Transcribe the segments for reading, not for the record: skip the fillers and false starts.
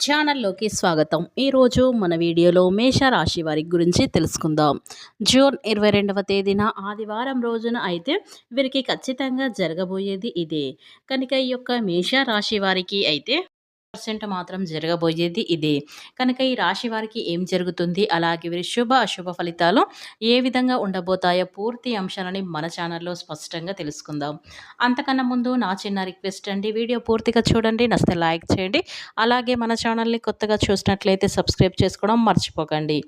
ఛానల్లోకి స్వాగతం. ఈరోజు మన వీడియోలో మేషరాశి వారి గురించి తెలుసుకుందాం. జూన్ 22వ తేదీన ఆదివారం రోజున అయితే వీరికి ఖచ్చితంగా జరగబోయేది ఇదే. కనుక ఈ యొక్క మేషరాశి వారికి అయితే మాత్రం జరగబోయేది ఇదే. కనుక ఈ రాశి వారికి ఏం జరుగుతుంది, అలాగే వీరి శుభ అశుభ ఫలితాలు ఏ విధంగా ఉండబోతాయో పూర్తి అంశాలని మన ఛానల్లో స్పష్టంగా తెలుసుకుందాం. అంతకన్నా ముందు నా చిన్న రిక్వెస్ట్ అండి, వీడియో పూర్తిగా చూడండి, నచ్చితే లైక్ చేయండి. అలాగే మన ఛానల్ని కొత్తగా చూసినట్లయితే సబ్స్క్రైబ్ చేసుకోవడం మర్చిపోకండి.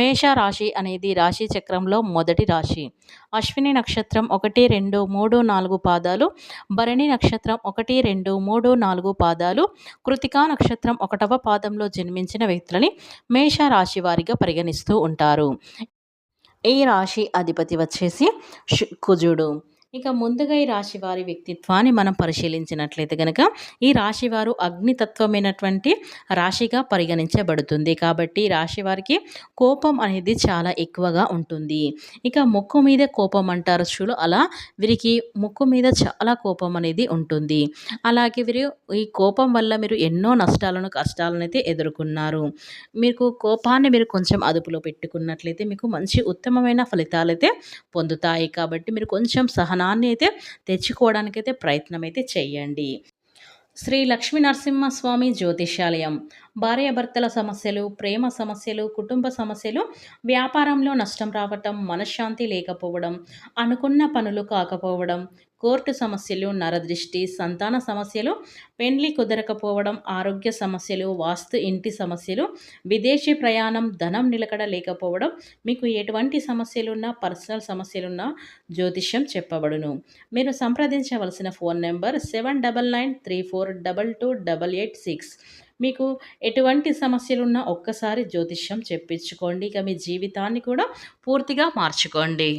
మేష రాశి అనేది రాశి చక్రంలో మొదటి రాశి. అశ్విని నక్షత్రం 1, 2, 3, 4 పాదాలు, భరణి నక్షత్రం 1, 2, 3, 4 పాదాలు, కృతికా నక్షత్రం 1వ పాదంలో జన్మించిన వ్యక్తులని మేష రాశి వారిగా పరిగణిస్తూ ఉంటారు. ఈ రాశి అధిపతి వచ్చేసి కుజుడు. ఇక ముందుగా ఈ రాశి వారి వ్యక్తిత్వాన్ని మనం పరిశీలించినట్లయితే కనుక ఈ రాశి వారు అగ్నితత్వమైనటువంటి రాశిగా పరిగణించబడుతుంది. కాబట్టి ఈ రాశి వారికి కోపం అనేది చాలా ఎక్కువగా ఉంటుంది. ఇక ముక్కు మీద కోపం అంటారు చూడు, అలా వీరికి ముక్కు మీద చాలా కోపం అనేది ఉంటుంది. అలాగే వీరు ఈ కోపం వల్ల మీరు ఎన్నో నష్టాలను కష్టాలను అయితే ఎదుర్కొన్నారు. మీకు కోపాన్ని మీరు కొంచెం అదుపులో పెట్టుకున్నట్లయితే మీకు మంచి ఉత్తమమైన ఫలితాలు అయితే పొందుతాయి. కాబట్టి మీరు కొంచెం సహనాన్ని అయితే తెచ్చుకోవడానికైతే ప్రయత్నం అయితే చేయండి. శ్రీ లక్ష్మీ నరసింహస్వామి జ్యోతిష్యాలయం. భార్యాభర్తల సమస్యలు, ప్రేమ సమస్యలు, కుటుంబ సమస్యలు, వ్యాపారంలో నష్టం రావటం, మనశ్శాంతి లేకపోవడం, అనుకున్న పనులు కాకపోవడం, కోర్టు సమస్యలు, నరదృష్టి, సంతాన సమస్యలు, పెండ్లి కుదరకపోవడం, ఆరోగ్య సమస్యలు, వాస్తు ఇంటి సమస్యలు, విదేశీ ప్రయాణం, ధనం నిలకడ లేకపోవడం, మీకు ఎటువంటి సమస్యలున్నా, పర్సనల్ సమస్యలున్నా జ్యోతిష్యం చెప్పబడును. మీరు సంప్రదించవలసిన ఫోన్ నెంబర్ 7993422886. మీకు ఎటువంటి సమస్యలున్నా ఒక్కసారి జ్యోతిష్యం చెప్పించుకోండి. ఇక మీ జీవితాన్ని కూడా పూర్తిగా మార్చుకోండి.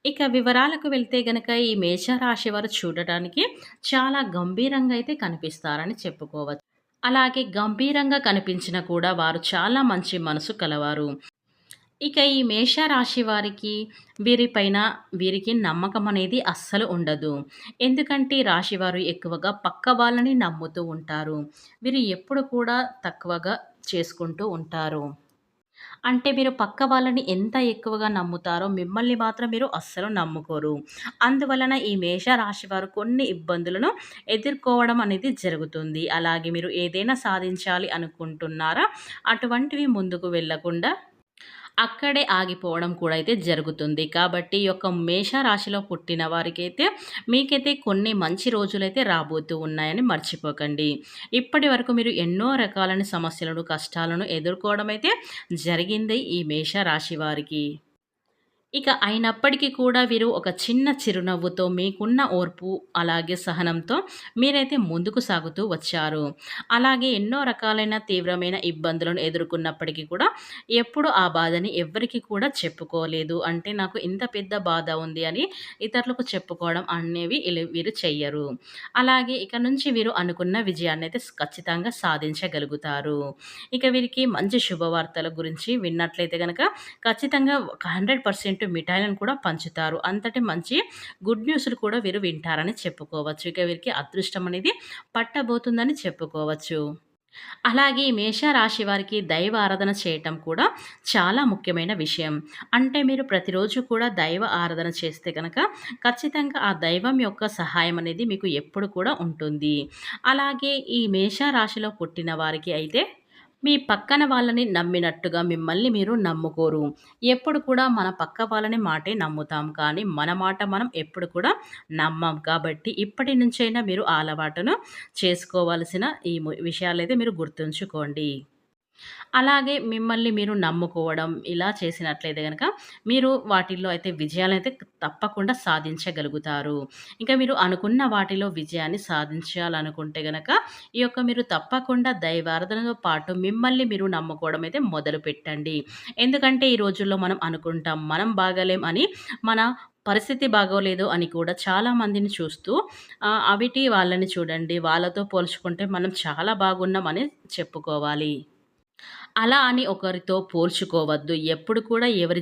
ఇక వివరాలకు వెళ్తే గనక ఈ మేషరాశి వారు చూడటానికి చాలా గంభీరంగా అయితే కనిపిస్తారని చెప్పుకోవచ్చు. అలాగే గంభీరంగా కనిపించిన కూడా వారు చాలా మంచి మనసు కలవారు. ఇక ఈ మేషరాశి వారికి వీరిపైన వీరికి నమ్మకం అనేది అస్సలు ఉండదు. ఎందుకంటే ఈ రాశివారు ఎక్కువగా పక్క వాళ్ళని నమ్ముతూ ఉంటారు. వీరు ఎప్పుడు కూడా తక్కువగా చేసుకుంటూ ఉంటారు. అంటే మీరు పక్క వాళ్ళని ఎంత ఎక్కువగా నమ్ముతారో మిమ్మల్ని మాత్రం మీరు అస్సలు నమ్ముకోరు. అందువలన ఈ మేష రాశి వారు కొన్ని ఇబ్బందులను ఎదుర్కోవడం అనేది జరుగుతుంది. అలాగే మీరు ఏదైనా సాధించాలి అనుకుంటున్నారా, అటువంటివి ముందుకు వెళ్ళకుండా అక్కడే ఆగిపోవడం కూడా అయితే జరుగుతుంది. కాబట్టి ఈ యొక్క మేష రాశిలో పుట్టిన వారికైతే మీకైతే కొన్ని మంచి రోజులైతే రాబోతూ ఉన్నాయని మర్చిపోకండి. ఇప్పటి వరకు మీరు ఎన్నో రకాలైన సమస్యలను, కష్టాలను ఎదుర్కోవడం అయితే జరిగింది ఈ మేష రాశి వారికి. ఇక అయినప్పటికీ కూడా వీరు ఒక చిన్న చిరునవ్వుతో, మీకున్న ఓర్పు అలాగే సహనంతో మీరైతే ముందుకు సాగుతూ వచ్చారు. అలాగే ఎన్నో రకాలైన తీవ్రమైన ఇబ్బందులను ఎదుర్కొన్నప్పటికీ కూడా ఎప్పుడు ఆ బాధని ఎవ్వరికీ కూడా చెప్పుకోలేదు. అంటే నాకు ఇంత పెద్ద బాధ ఉంది అని ఇతరులకు చెప్పుకోవడం అనేవి వీరు చెయ్యరు. అలాగే ఇక నుంచి వీరు అనుకున్న విజయాన్ని అయితే ఖచ్చితంగా సాధించగలుగుతారు. ఇక వీరికి మంచి శుభవార్తల గురించి విన్నట్లయితే కనుక ఖచ్చితంగా ఒక 100% మిఠాయిలను కూడా పంచుతారు. అంతటి మంచి గుడ్ న్యూస్‌లు కూడా వీరు వింటారని చెప్పుకోవచ్చు. ఇక వీరికి అదృష్టం అనేది పట్టబోతుందని చెప్పుకోవచ్చు. అలాగే ఈ మేష రాశి వారికి దైవ ఆరాధన చేయటం కూడా చాలా ముఖ్యమైన విషయం. అంటే మీరు ప్రతిరోజు కూడా దైవ ఆరాధన చేస్తే కనుక ఖచ్చితంగా ఆ దైవం యొక్క సహాయం అనేది మీకు ఎప్పుడు కూడా ఉంటుంది. అలాగే ఈ మేష రాశిలో పుట్టిన వారికి అయితే మీ పక్కన వాళ్ళని నమ్మినట్టుగా మిమ్మల్ని మీరు నమ్ముకోరు. ఎప్పుడు కూడా మన పక్క వాళ్ళని మాటే నమ్ముతాం. కానీ మన మాట మనం ఎప్పుడు కూడా నమ్మం. కాబట్టి ఇప్పటి నుంచైనా మీరు ఆ అలవాటును చేసుకోవాల్సిన ఈ విషయాలైతే మీరు గుర్తుంచుకోండి. అలాగే మిమ్మల్ని మీరు నమ్ముకోవడం ఇలా చేసినట్లయితే గనక మీరు వాటిల్లో అయితే విజయాలైతే తప్పకుండా సాధించగలుగుతారు. ఇంకా మీరు అనుకున్న వాటిలో విజయాన్ని సాధించాలనుకుంటే గనక ఈ యొక్క మీరు తప్పకుండా దైవారాధనతో పాటు మిమ్మల్ని మీరు నమ్ముకోవడం అయితే మొదలుపెట్టండి. ఎందుకంటే ఈ రోజుల్లో మనం అనుకుంటాం మనం బాగాలేం అని, మన పరిస్థితి బాగోలేదు అని కూడా చాలా మందిని చూస్తూ అవిటి వాళ్ళని చూడండి, వాళ్ళతో పోల్చుకుంటే మనం చాలా బాగున్నాం అని చెప్పుకోవాలి. అలా అని ఒకరితో పోల్చుకోవద్దు. ఎప్పుడు కూడా ఎవరి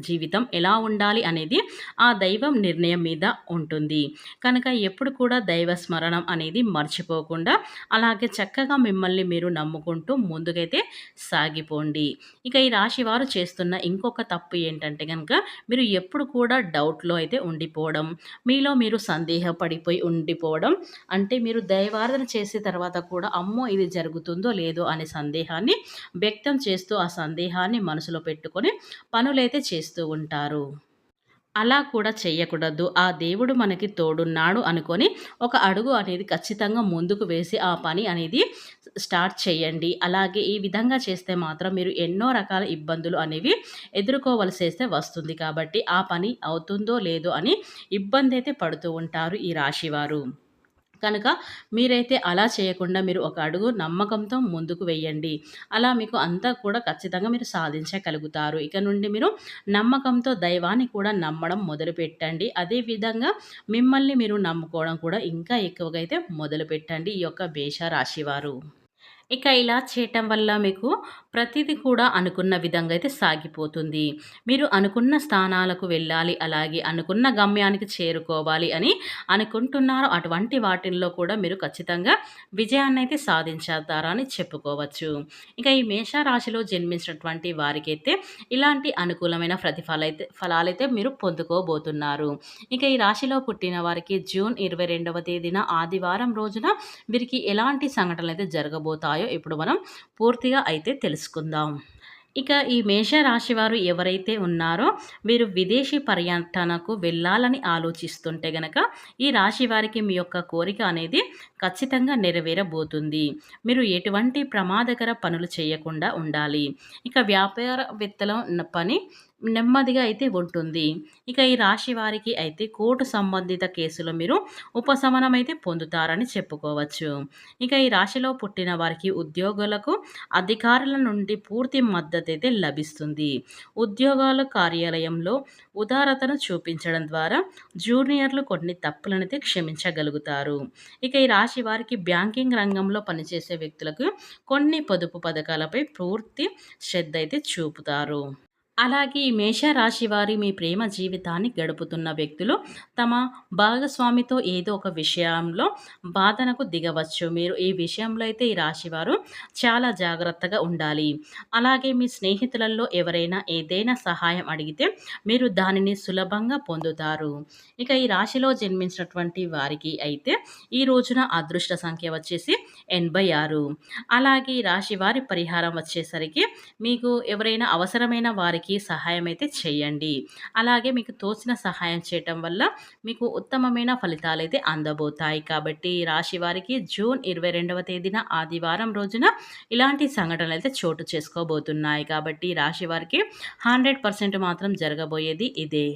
జీవితం ఎలా ఉండాలి అనేది ఆ దైవం నిర్ణయం మీద ఉంటుంది. కనుక ఎప్పుడు కూడా దైవ స్మరణం అనేది మర్చిపోకుండా అలాగే చక్కగా మిమ్మల్ని మీరు నమ్ముకుంటూ ముందుకైతే సాగిపోండి. ఇక ఈ రాశి వారు చేస్తున్న ఇంకొక తప్పు ఏంటంటే గనక మీరు ఎప్పుడు కూడా డౌట్‌లో అయితే ఉండిపోవడం, మీలో మీరు సందేహపడిపోయి ఉండిపోవడం. అంటే మీరు దైవారాధన చేసే తర్వాత కూడా అమ్మో! ఇది జరుగుతుందో లేదో అనే సందేహాన్ని వ్యక్తం చేస్తూ ఆ సందేహాన్ని మనసులో పెట్టుకొని పనులైతే చేస్తూ ఉంటారు. అలా కూడా చెయ్యకూడదు. ఆ దేవుడు మనకి తోడున్నాడు అనుకోని ఒక అడుగు అనేది ఖచ్చితంగా ముందుకు వేసి ఆ పని అనేది స్టార్ట్ చేయండి. అలాగే ఈ విధంగా చేస్తే మాత్రం మీరు ఎన్నో రకాల ఇబ్బందులు అనేవి ఎదుర్కోవలసైతే వస్తుంది. కాబట్టి ఆ పని అవుతుందో లేదో అని ఇబ్బందైతే పడుతూ ఉంటారు ఈ రాశివారు. కనుక మీరైతే అలా చేయకుండా మీరు ఒక అడుగు నమ్మకంతో ముందుకు వెయ్యండి. అలా మీకు అంతా కూడా ఖచ్చితంగా మీరు సాధించగలుగుతారు. ఇక నుండి మీరు నమ్మకంతో దైవాన్ని కూడా నమ్మడం మొదలుపెట్టండి. అదే విధంగా మిమ్మల్ని మీరు నమ్ముకోవడం కూడా ఇంకా ఎక్కువగా అయితే మొదలుపెట్టండి ఈ యొక్క మేష రాశివారు. ఇక ఇలా చేయటం వల్ల మీకు ప్రతీది కూడా అనుకున్న విధంగా అయితే సాగిపోతుంది. మీరు అనుకున్న స్థానాలకు వెళ్ళాలి, అలాగే అనుకున్న గమ్యానికి చేరుకోవాలి అని అనుకుంటున్నారో అటువంటి వాటిల్లో కూడా మీరు ఖచ్చితంగా విజయాన్నైతే సాధించేతారని చెప్పుకోవచ్చు. ఇక ఈ మేషరాశిలో జన్మించినటువంటి వారికైతే ఇలాంటి అనుకూలమైన ఫలాలైతే మీరు పొందుకోబోతున్నారు. ఇక ఈ రాశిలో పుట్టిన వారికి జూన్ 22వ తేదీన ఆదివారం రోజున వీరికి ఎలాంటి సంఘటనలైతే జరగబోతాయో ఇప్పుడు మనం పూర్తిగా అయితే తెలుసుకుందాం. ఇక ఈ మేషరాశి వారు ఎవరైతే ఉన్నారో వీరు విదేశీ పర్యటనకు వెళ్ళాలని ఆలోచిస్తుంటే గనక ఈ రాశి వారికి మీ యొక్క కోరిక అనేది ఖచ్చితంగా నెరవేరబోతుంది. మీరు ఎటువంటి ప్రమాదకర పనులు చేయకుండా ఉండాలి. ఇక వ్యాపారవేత్తల పని నెమ్మదిగా అయితే ఉంటుంది. ఇక ఈ రాశి వారికి అయితే కోర్టు సంబంధిత కేసులో మీరు ఉపశమనం అయితే పొందుతారని చెప్పుకోవచ్చు. ఇక ఈ రాశిలో పుట్టిన వారికి ఉద్యోగులకు అధికారుల నుండి పూర్తి మద్దతు అయితే లభిస్తుంది. ఉద్యోగాల కార్యాలయంలో ఉదారతను చూపించడం ద్వారా జూనియర్లు కొన్ని తప్పులనైతే క్షమించగలుగుతారు. ఇక ఈ రాశి వారికి బ్యాంకింగ్ రంగంలో పనిచేసే వ్యక్తులకు కొన్ని పొదుపు పథకాలపై పూర్తి శ్రద్ధ అయితే చూపుతారు. అలాగే ఈ మేషరాశి వారి మీ ప్రేమ జీవితాన్ని గడుపుతున్న వ్యక్తులు తమ భాగస్వామితో ఏదో ఒక విషయంలో వాదనకు దిగవచ్చు. మీరు ఈ విషయంలో అయితే ఈ రాశివారు చాలా జాగ్రత్తగా ఉండాలి. అలాగే మీ స్నేహితులలో ఎవరైనా ఏదైనా సహాయం అడిగితే మీరు దానిని సులభంగా పొందుతారు. ఇక ఈ రాశిలో జన్మించినటువంటి వారికి అయితే ఈ రోజున అదృష్ట సంఖ్య వచ్చేసి 86. అలాగే ఈ రాశి వారి పరిహారం వచ్చేసరికి మీకు ఎవరైనా అవసరమైన వారికి సహాయం అయితే చేయండి. అలాగే మీకు తోచిన సహాయం చేయటం వల్ల మీకు ఉత్తమమైన ఫలితాలైతే అందబోతాయి. కాబట్టి ఈ రాశి వారికి జూన్ 22వ తేదీన ఆదివారం రోజున ఇలాంటి సంఘటనలు అయితే చోటు చేసుకోబోతున్నాయి. కాబట్టి ఈ రాశి వారికి 100% మాత్రం జరగబోయేది ఇదే.